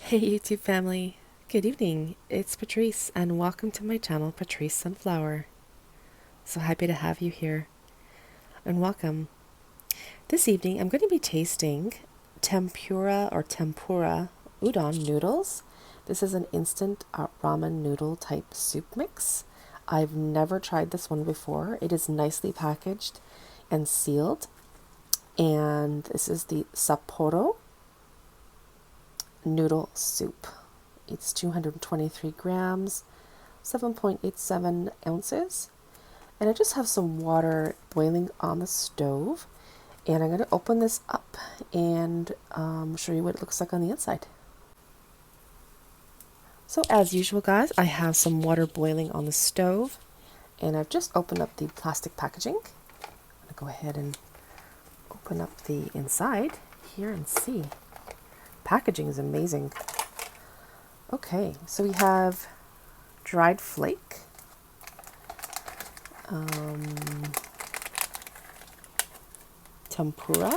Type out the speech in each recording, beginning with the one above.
Hey YouTube family, good evening. It's Patrice and welcome to my channel, Patrice Sunflower. So happy to have you here and welcome. This evening I'm going to be tasting tempura udon noodles. This is an instant ramen noodle type soup mix. I've never tried this one before. It is nicely packaged and sealed. And this is the Sapporo noodle soup. It's 223 grams, 7.87 ounces. And I just have some water boiling on the stove. And I'm going to open this up and show you what it looks like on the inside. So as usual guys, I have some water boiling on the stove. And I've just opened up the plastic packaging. I'm going to go ahead and open up the inside here and see. Packaging is amazing. Okay, so we have dried flake, tempura,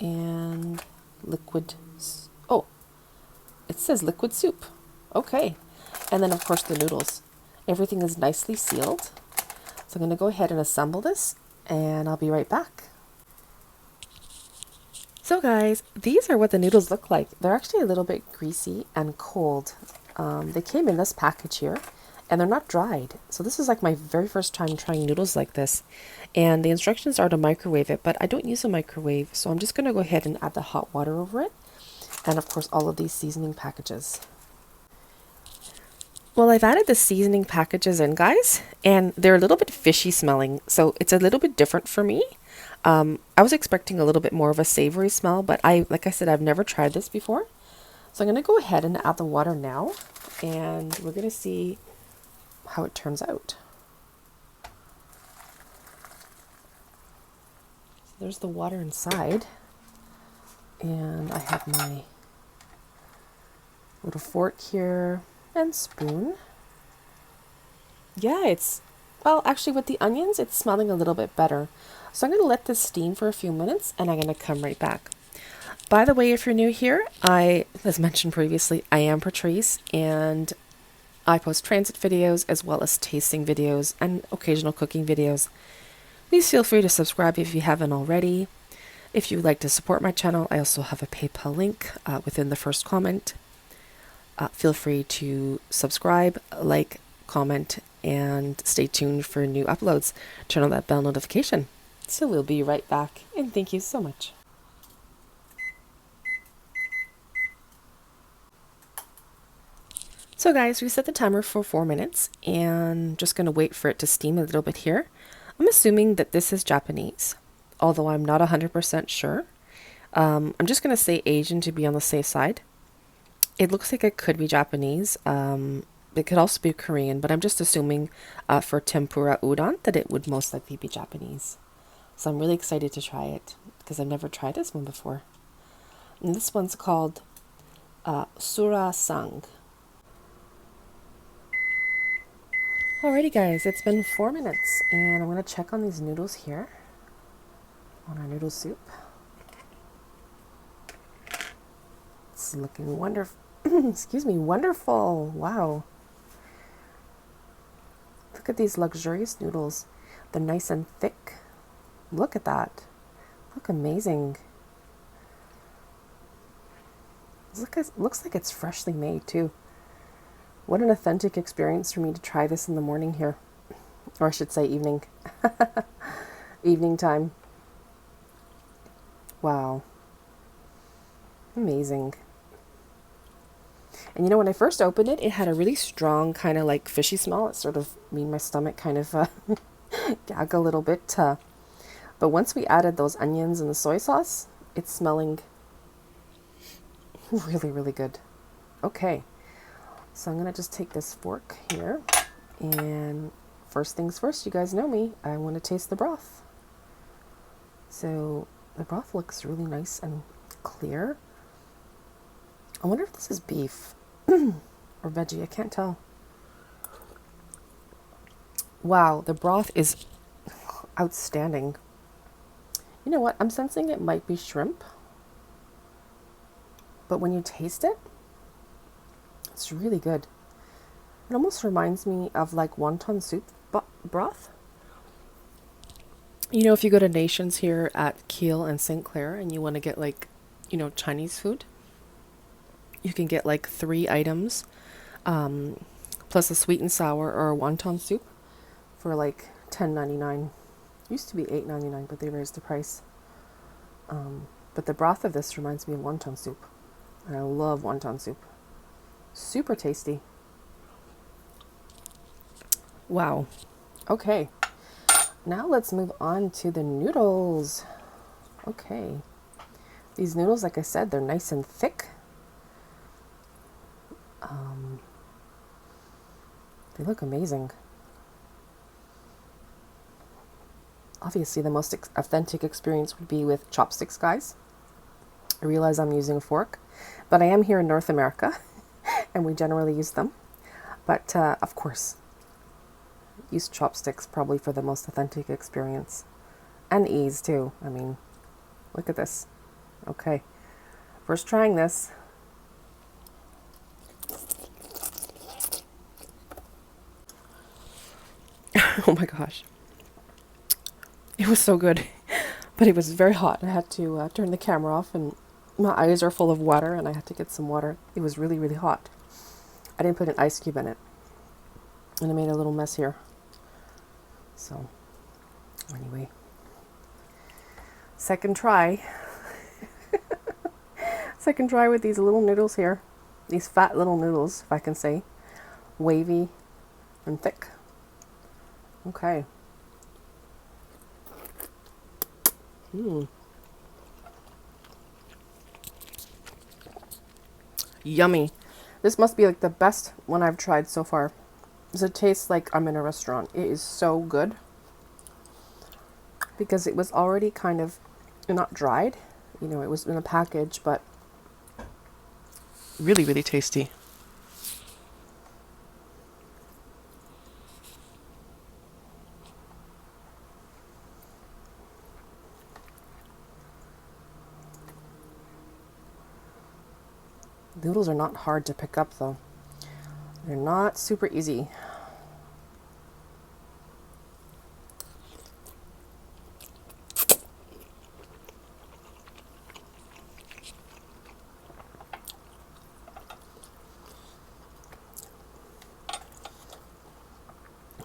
and liquid. Oh, it says liquid soup. Okay, and then of course the noodles. Everything is nicely sealed. So I'm going to go ahead and assemble this, and I'll be right back. So guys, these are what the noodles look like. They're actually a little bit greasy and cold. They came in this package here and they're not dried. So this is like my very first time trying noodles like this. And the instructions are to microwave it, but I don't use a microwave. So I'm just going to go ahead and add the hot water over it. And of course, all of these seasoning packages. Well, I've added the seasoning packages in, guys, and they're a little bit fishy smelling. So it's a little bit different for me. I was expecting a little bit more of a savory smell, but like I said, I've never tried this before. So I'm going to go ahead and add the water now, and we're going to see how it turns out. So there's the water inside, and I have my little fork here and spoon. Yeah, well, actually with the onions, it's smelling a little bit better. So I'm going to let this steam for a few minutes and I'm going to come right back. By the way, if you're new here, as mentioned previously, I am Patrice and I post transit videos as well as tasting videos and occasional cooking videos. Please feel free to subscribe if you haven't already. If you would like to support my channel, I also have a PayPal link within the first comment. Feel free to subscribe, like, comment, and stay tuned for new uploads. Turn on that bell notification. So we'll be right back, and thank you so much. So guys, we set the timer for 4 minutes, and just going to wait for it to steam a little bit here. I'm assuming that this is Japanese, although I'm not 100% sure. I'm just going to say Asian to be on the safe side. It looks like it could be Japanese. It could also be Korean, but I'm just assuming for tempura udon that it would most likely be Japanese. So I'm really excited to try it because I've never tried this one before. And this one's called Sura-sang. Alrighty guys, it's been 4 minutes and I'm going to check on these noodles here. On our noodle soup. It's looking wonderful. Excuse me, wonderful. Wow. Look at these luxurious noodles. They're nice and thick. Look at that. Look amazing. Looks like it's freshly made too. What an authentic experience for me to try this in the morning here. Or I should say evening. Evening time. Wow. Amazing. And you know, when I first opened it, it had a really strong kind of like fishy smell. It sort of made my stomach kind of gag a little bit. But once we added those onions and the soy sauce, it's smelling really, really good. Okay, so I'm going to just take this fork here. And first things first, you guys know me. I want to taste the broth. So the broth looks really nice and clear. I wonder if this is beef or veggie. I can't tell. Wow, the broth is outstanding. You know what? I'm sensing it might be shrimp. but when you taste it, it's really good. It almost reminds me of like wonton soup broth. You know, if you go to Nations here at Kiel and St. Clair and you want to get like, Chinese food, you can get like 3 items, plus a sweet and sour or a wonton soup for like $10.99. Used to be $8.99, but they raised the price. But the broth of this reminds me of wonton soup. And I love wonton soup. Super tasty. Wow. Okay. Now let's move on to the noodles. Okay. These noodles, like I said, they're nice and thick. They look amazing. Obviously, the most authentic experience would be with chopsticks, guys. I realize I'm using a fork, but I am here in North America, and we generally use them. But, of course, use chopsticks probably for the most authentic experience. And ease, too. I mean, look at this. Okay. First trying this. Oh my gosh. It was so good, but it was very hot. I had to turn the camera off, and my eyes are full of water, and I had to get some water. It was really, really hot. I didn't put an ice cube in it, and I made a little mess here. So, anyway. Second try. Second try with these little noodles here. These fat little noodles, if I can say. Wavy and thick. Okay. Yummy. This must be like the best one I've tried so far. It tastes like I'm in a restaurant. It is so good. Because it was already kind of not dried. It was in a package, but really, really tasty. Noodles are not hard to pick up, though. They're not super easy.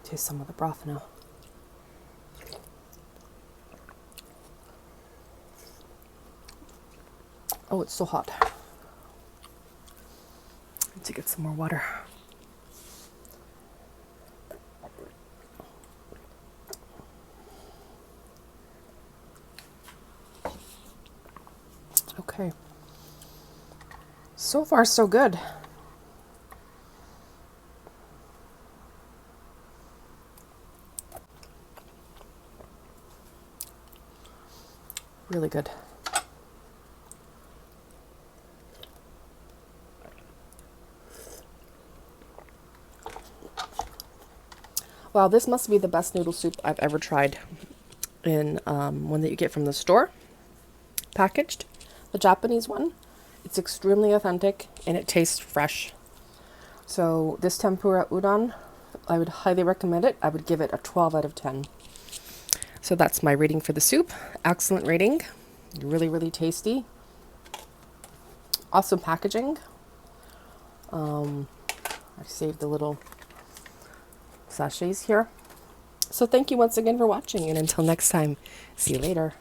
Taste some of the broth now. Oh, it's so hot. Need to get some more water. Okay. So far, so good. Really good. Wow, this must be the best noodle soup I've ever tried. In one that you get from the store, packaged. The Japanese one. It's extremely authentic and it tastes fresh. So this tempura udon, I would highly recommend it. I would give it a 12 out of 10. So that's my rating for the soup. Excellent rating. Really, really tasty. Awesome packaging. I saved the little sachets here. So thank you once again for watching, and until next time, see you later.